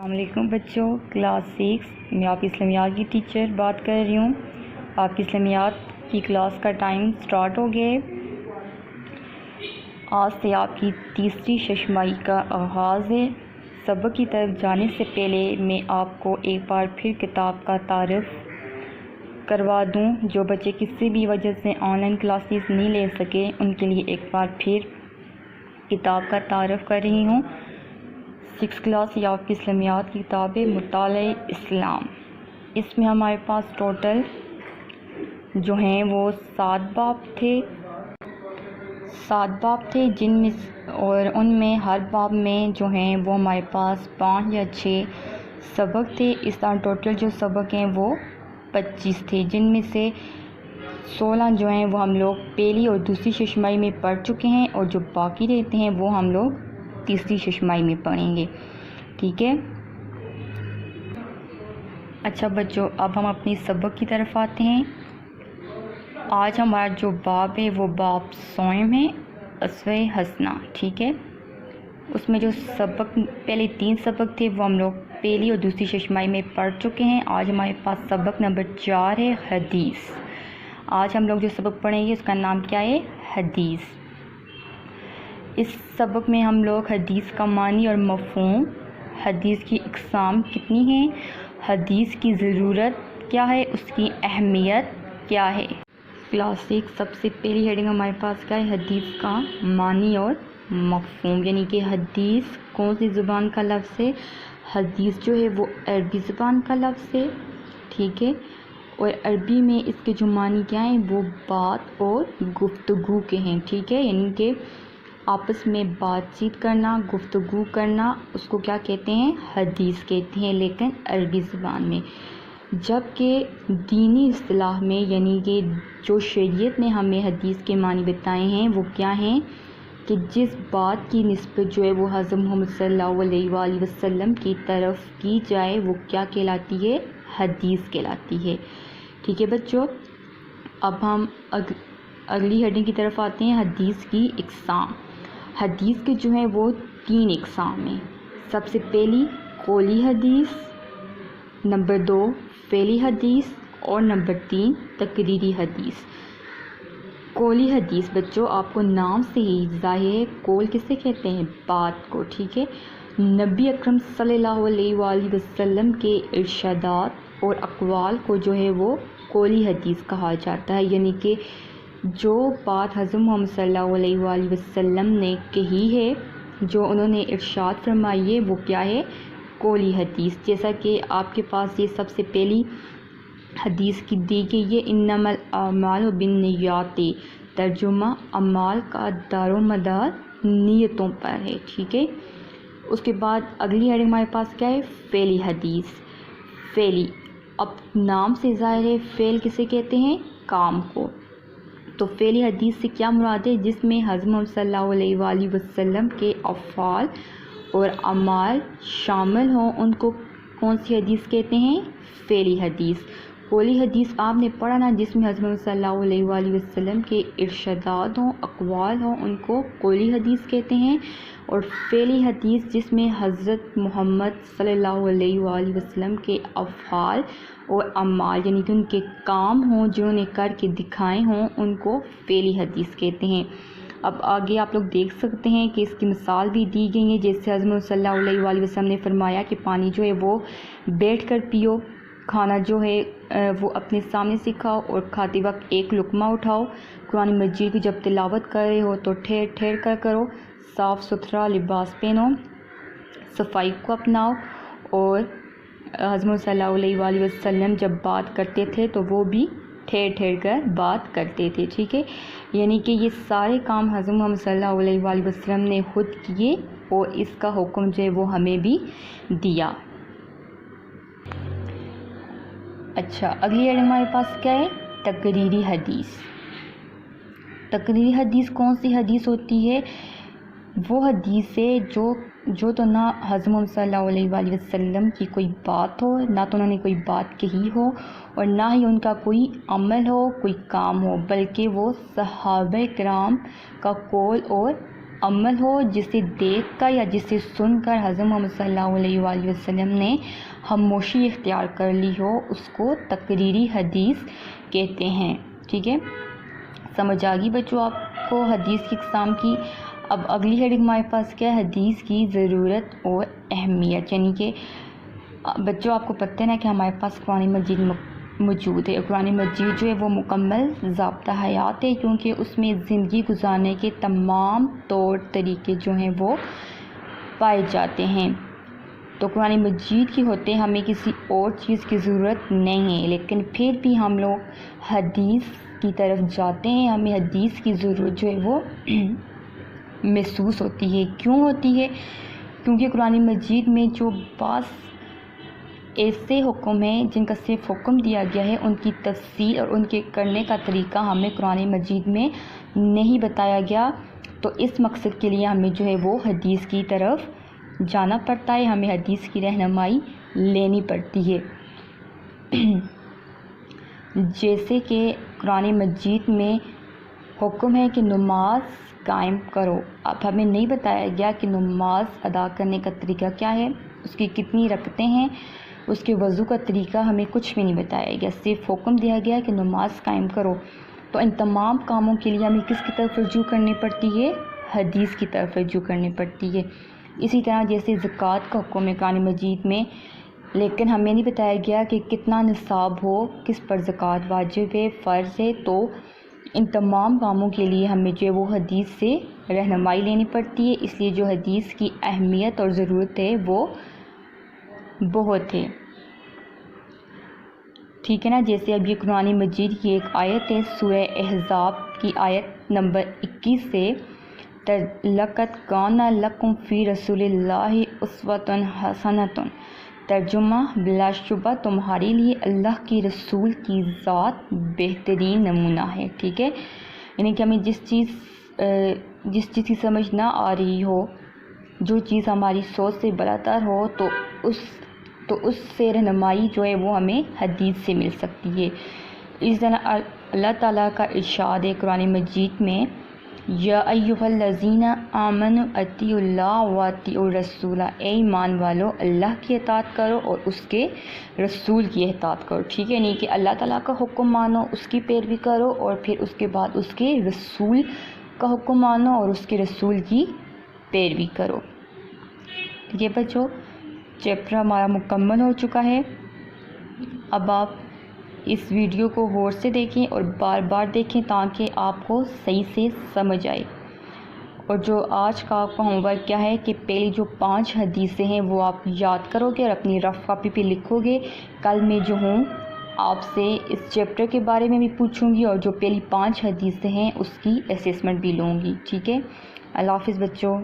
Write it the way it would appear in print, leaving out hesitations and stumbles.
السلام علیکم بچوں، کلاس 6 میں آپ کی اسلامیات کی ٹیچر بات کر رہی ہوں۔ آپ کی اسلامیات کی کلاس کا ٹائم سٹارٹ ہو گیا۔ آج سے آپ کی تیسری ششمائی کا آغاز ہے۔ سبق کی طرف جانے سے پہلے میں آپ کو ایک بار پھر کتاب کا تعارف کروا دوں۔ جو بچے کسی بھی وجہ سے آن لائن کلاسز نہیں لے سکے ان کے لیے ایک بار پھر کتاب کا تعارف کر رہی ہوں۔ 6 کلاس یہ آپ کی اسلامیات کی کتاب ہے مطالعہ اسلام۔ اس میں ہمارے پاس ٹوٹل جو ہیں وہ 7 باب تھے جن میں اور ان میں ہر باب میں جو ہیں وہ ہمارے پاس 5 یا 6 سبق تھے۔ اس طرح ٹوٹل جو سبق ہیں وہ 25 تھے، جن میں سے 16 جو ہیں وہ ہم لوگ پہلی اور دوسری ششمائی میں پڑھ چکے ہیں، اور جو باقی رہتے ہیں وہ ہم لوگ تیسری ششمائی میں پڑھیں گے، ٹھیک ہے۔ اچھا بچوں، اب ہم اپنی سبق کی طرف آتے ہیں۔ آج ہمارا جو باب ہے وہ باب صوم ہے، اسوہ حسنہ، ٹھیک ہے۔ اس میں جو سبق پہلے 3 سبق تھے وہ ہم لوگ پہلی اور دوسری ششمائی میں پڑھ چکے ہیں۔ آج ہمارے پاس سبق نمبر 4 ہے حدیث۔ آج ہم لوگ جو سبق پڑھیں گے اس کا نام کیا ہے؟ حدیث۔ اس سبق میں ہم لوگ حدیث کا معنی اور مفہوم، حدیث کی اقسام کتنی ہیں، حدیث کی ضرورت کیا ہے، اس کی اہمیت کیا ہے۔ کلاس 6 سب سے پہلی ہیڈنگ ہمارے پاس کیا ہے؟ حدیث کا معنی اور مفہوم، یعنی کہ حدیث کون سی زبان کا لفظ ہے؟ حدیث جو ہے وہ عربی زبان کا لفظ ہے، ٹھیک ہے، اور عربی میں اس کے جو معنی کیا ہیں وہ بات اور گفتگو کے ہیں، ٹھیک ہے، یعنی کہ آپس میں بات چیت کرنا، گفتگو کرنا، اس کو کیا کہتے ہیں؟ حدیث کہتے ہیں، لیکن عربی زبان میں۔ جبکہ دینی اصطلاح میں، یعنی کہ جو شریعت نے ہمیں حدیث کے معنی بتائے ہیں وہ کیا ہیں کہ جس بات کی نسبت جو ہے وہ حضرت محمد صلی اللہ علیہ وآلہ وسلم کی طرف کی جائے وہ کیا کہلاتی ہے؟ حدیث کہلاتی ہے، ٹھیک ہے بچوں۔ اب ہم اگلی ہیڈنگ کی طرف آتے ہیں، حدیث کی اقسام۔ حدیث کے جو ہیں وہ 3 اقسام ہیں۔ سب سے پہلی قولی حدیث، نمبر 2 فعلی حدیث، اور نمبر 3 تقریری حدیث۔ قولی حدیث بچوں آپ کو نام سے ہی ظاہر ہے، قول کسے کہتے ہیں؟ بات کو، ٹھیک ہے۔ نبی اکرم صلی اللہ علیہ وآلہ وسلم کے ارشادات اور اقوال کو جو ہے وہ قولی حدیث کہا جاتا ہے، یعنی کہ جو بات حضرت محمد صلی اللہ علیہ وآلہ وسلم نے کہی ہے، جو انہوں نے ارشاد فرمائی ہے، وہ کیا ہے؟ قولی حدیث۔ جیسا کہ آپ کے پاس یہ سب سے پہلی حدیث کی دی گئی ہے، انما الاعمال بالنیات، ترجمہ اعمال کا دار و مدار نیتوں پر ہے، ٹھیک ہے۔ اس کے بعد اگلی ہیڈنگ ہمارے پاس کیا ہے؟ فعلی حدیث۔ فعلی، اب نام سے ظاہر ہے، فعل کسے کہتے ہیں؟ کام کو۔ تو فعلی حدیث سے کیا مراد ہے؟ جس میں حضرت محمد صلی اللہ علیہ وآلہ وسلم کے افعال اور اعمال شامل ہوں، ان کو کون سی حدیث کہتے ہیں؟ فعلی حدیث۔ قولی حدیث آپ نے پڑھا نا، جس میں حضرت محمد صلی اللہ علیہ وآلہ وسلم کے ارشادات ہوں، اقوال ہوں، ان کو قولی حدیث کہتے ہیں۔ اور فعلی حدیث جس میں حضرت محمد صلی اللہ علیہ وآلہ وسلم کے افعال اور اعمال، یعنی کہ ان کے کام ہوں جو انہیں کر کے دکھائے ہوں، ان کو فعلی حدیث کہتے ہیں۔ اب آگے آپ لوگ دیکھ سکتے ہیں کہ اس کی مثال بھی دی گئی ہے، جیسے حضرت محمد صلی اللہ علیہ وآلہ وسلم نے فرمایا کہ پانی جو ہے وہ بیٹھ کر پیو، کھانا جو ہے وہ اپنے سامنے سے کھاؤ، اور کھاتے وقت ایک لقمہ اٹھاؤ، قرآن مجید کی جب تلاوت کر رہے ہو تو ٹھہر ٹھہر کر کرو، صاف ستھرا لباس پہنو، صفائی کو اپناؤ۔ اور حضرت صلی اللہ علیہ وآلہ وسلم جب بات کرتے تھے تو وہ بھی ٹھہر ٹھہر کر بات کرتے تھے، ٹھیک ہے۔ یعنی کہ یہ سارے کام حضرت محمد صلی اللہ علیہ وآلہ وسلم نے خود کیے، اور اس کا حکم جو ہے وہ ہمیں بھی دیا۔ اچھا، اگلی ہیڈنگ ہمارے پاس کیا ہے؟ تقریری حدیث۔ تقریری حدیث کون سی حدیث ہوتی ہے؟ وہ حدیث ہے جو تو نہ حضرت محمد صلی اللہ علیہ وآلہ وسلم کی کوئی بات ہو، نہ تو انہوں نے کوئی بات کہی ہو، اور نہ ہی ان کا کوئی عمل ہو، کوئی کام ہو، بلکہ وہ صحابہ کرام کا قول اور عمل ہو جسے دیکھ کر یا جسے سن کر حضرت محمد صلی اللہ علیہ وآلہ وسلم نے خاموشی اختیار کر لی ہو اس کو تقریری حدیث کہتے ہیں. ٹھیک ہے, سمجھ آ گئی بچوں آپ کو حدیث کی اقسام کی. اب اگلی ہیڈنگ ہمارے پاس کیا ہے, حدیث کی ضرورت اور اہمیت. یعنی کہ بچوں آپ کو پتہ ہے نا کہ ہمارے پاس قرآن مجید موجود ہے. قرآن مجید جو ہے وہ مکمل ضابطہ حیات ہے, کیونکہ اس میں زندگی گزارنے کے تمام طور طریقے جو ہیں وہ پائے جاتے ہیں. تو قرآن مجید کی ہوتے ہمیں کسی اور چیز کی ضرورت نہیں ہے, لیکن پھر بھی ہم لوگ حدیث کی طرف جاتے ہیں. ہمیں حدیث کی ضرورت جو ہے وہ محسوس ہوتی ہے. کیوں ہوتی ہے؟ کیونکہ قرآن مجید میں جو بعض ایسے حکم ہیں جن کا صرف حکم دیا گیا ہے, ان کی تفصیل اور ان کے کرنے کا طریقہ ہمیں قرآن مجید میں نہیں بتایا گیا. تو اس مقصد کے لیے ہمیں جو ہے وہ حدیث کی طرف جانا پڑتا ہے, ہمیں حدیث کی رہنمائی لینی پڑتی ہے. جیسے کہ قرآن مجید میں حکم ہے کہ نماز قائم کرو. اب ہمیں نہیں بتایا گیا کہ نماز ادا کرنے کا طریقہ کیا ہے, اس کی کتنی رکعتیں ہیں, اس کے وضو کا طریقہ ہمیں کچھ بھی نہیں بتایا گیا. صرف حکم دیا گیا کہ نماز قائم کرو. تو ان تمام کاموں کے لیے ہمیں کس کی طرف رجوع کرنی پڑتی ہے؟ حدیث کی طرف رجوع کرنی پڑتی ہے. اسی طرح جیسے زکوٰۃ کا حکم ہے قرآن مجید میں, لیکن ہمیں نہیں بتایا گیا کہ کتنا نصاب ہو, کس پر زکوٰۃ واجب ہے, فرض ہے. تو ان تمام کاموں کے لیے ہمیں جو ہے وہ حدیث سے رہنمائی لینی پڑتی ہے. اس لیے جو حدیث کی اہمیت اور ضرورت ہے وہ بہت ہے. ٹھیک ہے نا. جیسے اب یہ قرآن مجید کی ایک آیت ہے, سورہ احزاب کی آیت نمبر 21 سے, لَقَدْ كَانَ لَكُمْ فِي رَسُولِ اللَّهِ أُسْوَةٌ حَسَنَةٌ. ترجمہ, بلا شبہ تمہارے لیے اللہ کی رسول کی ذات بہترین نمونہ ہے. ٹھیک ہے, یعنی کہ ہمیں جس چیز کی سمجھ نہ آ رہی ہو, جو چیز ہماری سوچ سے بالاتر ہو, تو اس سے رہنمائی جو ہے وہ ہمیں حدیث سے مل سکتی ہے. اس طرح اللہ تعالیٰ کا ارشاد ہے قرآن مجید میں, یا ایھا الذین آمنوا اطیعوا اللہ واطیعوا الرسول. اے ایمان والو, اللہ کی اطاعت کرو اور اس کے رسول کی اطاعت کرو. ٹھیک ہے, نہیں کہ اللہ تعالیٰ کا حکم مانو, اس کی پیروی کرو, اور پھر اس کے بعد اس کے رسول کا حکم مانو اور اس کے رسول کی پیروی کرو. ٹھیک ہے بچوں, چیپٹر ہمارا مکمل ہو چکا ہے. اب آپ اس ویڈیو کو غور سے دیکھیں اور بار بار دیکھیں تاکہ آپ کو صحیح سے سمجھ آئے. اور جو آج کا آپ کا ہوم ورک کیا ہے کہ پہلی جو 5 حدیثیں ہیں وہ آپ یاد کرو گے اور اپنی رف کاپی پہ لکھو گے. کل میں جو ہوں آپ سے اس چیپٹر کے بارے میں بھی پوچھوں گی, اور جو پہلی 5 حدیثیں ہیں اس کی اسیسمنٹ بھی لوں گی. ٹھیک ہے, اللہ حافظ بچوں.